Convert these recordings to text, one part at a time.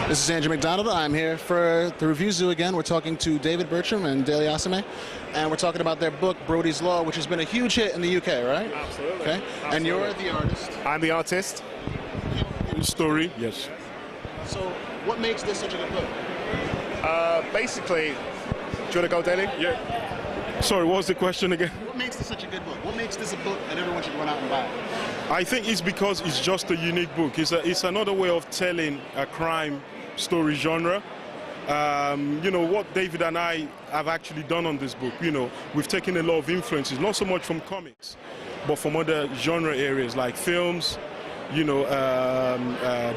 This is Andrew McDonald. I'm here for the Review Zoo again. We're talking to David Bertram and Daly Asame, and we're talking about their book, Brodie's Law, which has been a huge hit in the UK, right? Absolutely. Okay. Absolutely. And you're the artist. I'm the artist. Story, yes. So, what makes this such a good book? Basically, do you want to go, Daly? Yeah. Sorry, what was the question again? What makes this such a good book? What makes this a book that everyone should run out and buy? I think it's because it's just a unique book. It's another way of telling a crime story genre. You know, what David and I have actually done on this book, you know, we've taken a lot of influences, not so much from comics, but from other genre areas like films, you know,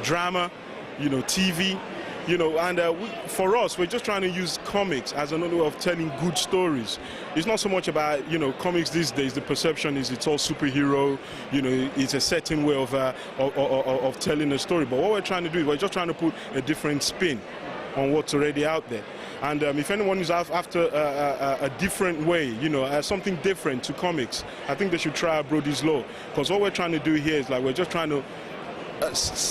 drama, you know, TV, you know, and for us, we're just trying to use comics as another way of telling good stories. It's not so much about, you know, comics these days. The perception is it's all superhero, you know, it's a certain way of telling a story. But what we're trying to do is we're just trying to put a different spin on what's already out there. And if anyone is after a different way, you know, something different to comics, I think they should try Brodie's Law. Because what we're trying to do here is like we're just trying to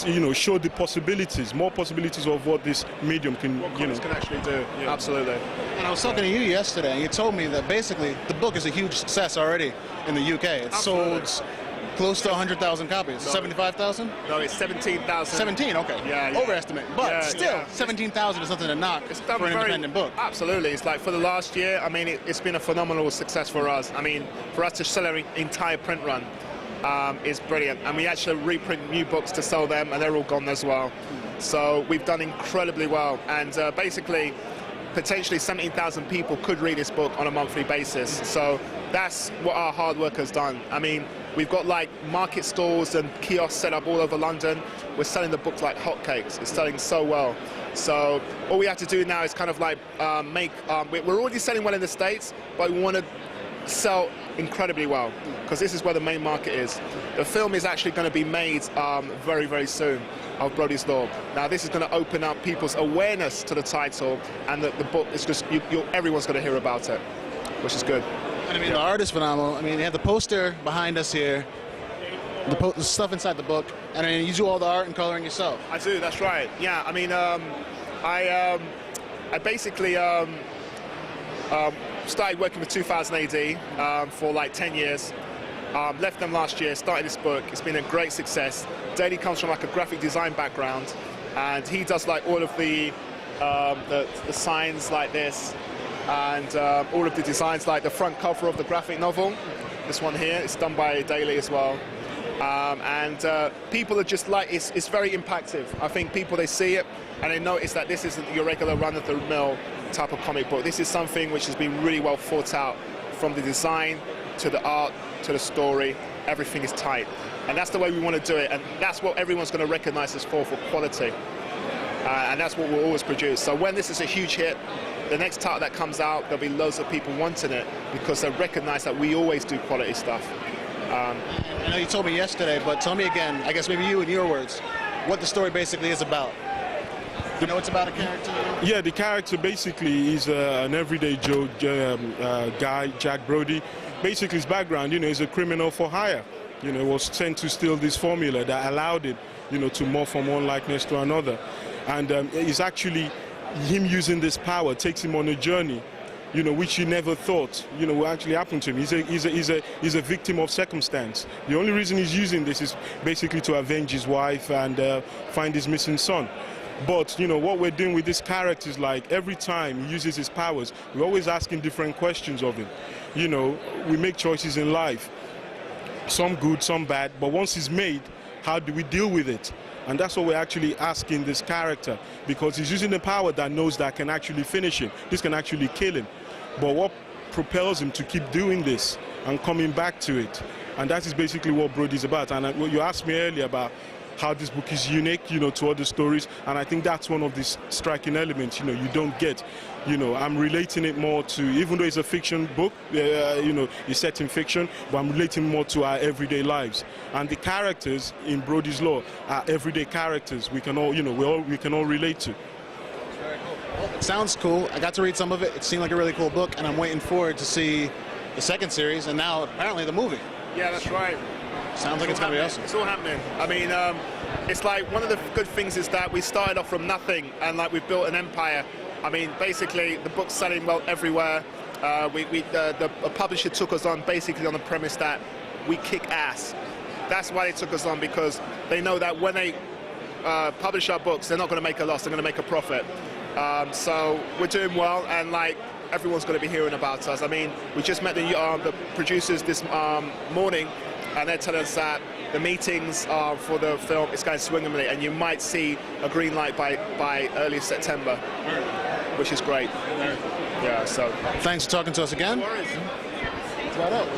you know, show the possibilities, more possibilities of what this medium can, What you know, comics can actually do. Yeah. Absolutely. And I was talking to you yesterday, and you told me that basically the book is a huge success already in the UK. It's Absolutely. sold close to 100,000 copies. No. 75,000? No, it's 17,000. 17, okay. Yeah, yeah. Overestimate. But Yeah, still, yeah. 17,000 is nothing to knock It's for done an independent book. Absolutely. It's like for the last year, I mean, it's been a phenomenal success for us. I mean, for us to sell our entire print run is brilliant. And we actually reprint new books to sell them, and they're all gone as well. So we've done incredibly well. And basically, potentially 17,000 people could read this book on a monthly basis. So that's what our hard work has done. I mean, we've got like market stalls and kiosks set up all over London. We're selling the books like hotcakes. It's selling so well. So all we have to do now is kind of like we're already selling well in the States, but we want to sell incredibly well because this is where the main market is. The film is actually going to be made very, very soon of Brodie's Law. Now this is going to open up people's awareness to the title, and the book is just, everyone's going to hear about it, which is good. And I mean, the art is phenomenal. I mean, you have the poster behind us here, the stuff inside the book, and I mean, you do all the art and coloring yourself. I do, that's right. Yeah, I mean, I basically started working with 2000 AD for like 10 years. Left them last year, started this book. It's been a great success. Daly comes from like a graphic design background, and he does like all of the signs like this, and all of the designs like the front cover of the graphic novel. This one here, it's done by Daly as well. And people are just like, it's very impactful. I think people, they see it and they notice that this isn't your regular run-of-the-mill type of comic book. This is something which has been really well thought out, from the design to the art to the story. Everything is tight, and that's the way we want to do it, and that's what everyone's going to recognize us for quality, and that's what we'll always produce. So when this is a huge hit, the next title that comes out, there'll be loads of people wanting it because they recognize that we always do quality stuff. I know you told me yesterday, but tell me again, I guess maybe you in your words, what the story basically is about. You know it's about a character? Yeah, the character basically is an everyday Joe guy, Jack Brodie. Basically his background, you know, he's a criminal for hire. You know, was sent to steal this formula that allowed it, you know, to morph from one likeness to another. And it's actually him using this power takes him on a journey, you know, which he never thought, you know, will actually happen to him. He's a victim of circumstance. The only reason he's using this is basically to avenge his wife and find his missing son. But, you know, what we're doing with this character is like every time he uses his powers, we're always asking different questions of him. You know, we make choices in life, some good, some bad, but once it's made, how do we deal with it? And that's what we're actually asking this character, because he's using the power that knows that can actually finish him. This can actually kill him. But what propels him to keep doing this and coming back to it? And that is basically what Brodie's about. And what you asked me earlier about how this book is unique, you know, to other stories, and I think that's one of the striking elements, you know, you don't get. You know, I'm relating it more to, even though it's a fiction book, you know, it's set in fiction, but I'm relating more to our everyday lives. And the characters in Brodie's Law are everyday characters we can all, you know, we can all relate to. Very cool. Well, it sounds cool. I got to read some of it. It seemed like a really cool book, and I'm waiting forward to see the second series, and now apparently the movie. Yeah, that's right. Sounds like it's going to be awesome. It's all happening. I mean, it's like one of the good things is that we started off from nothing and like we've built an empire. I mean, basically the book's selling well everywhere. The publisher took us on basically on the premise that we kick ass. That's why they took us on, because they know that when they publish our books, they're not going to make a loss, they're going to make a profit. So we're doing well, and like everyone's going to be hearing about us. I mean, we just met the producers this morning, and they're telling us that the meetings for the film is going swimmingly, and you might see a green light by early September, which is great. Yeah, so. Thanks for talking to us again. No worries. That's about it.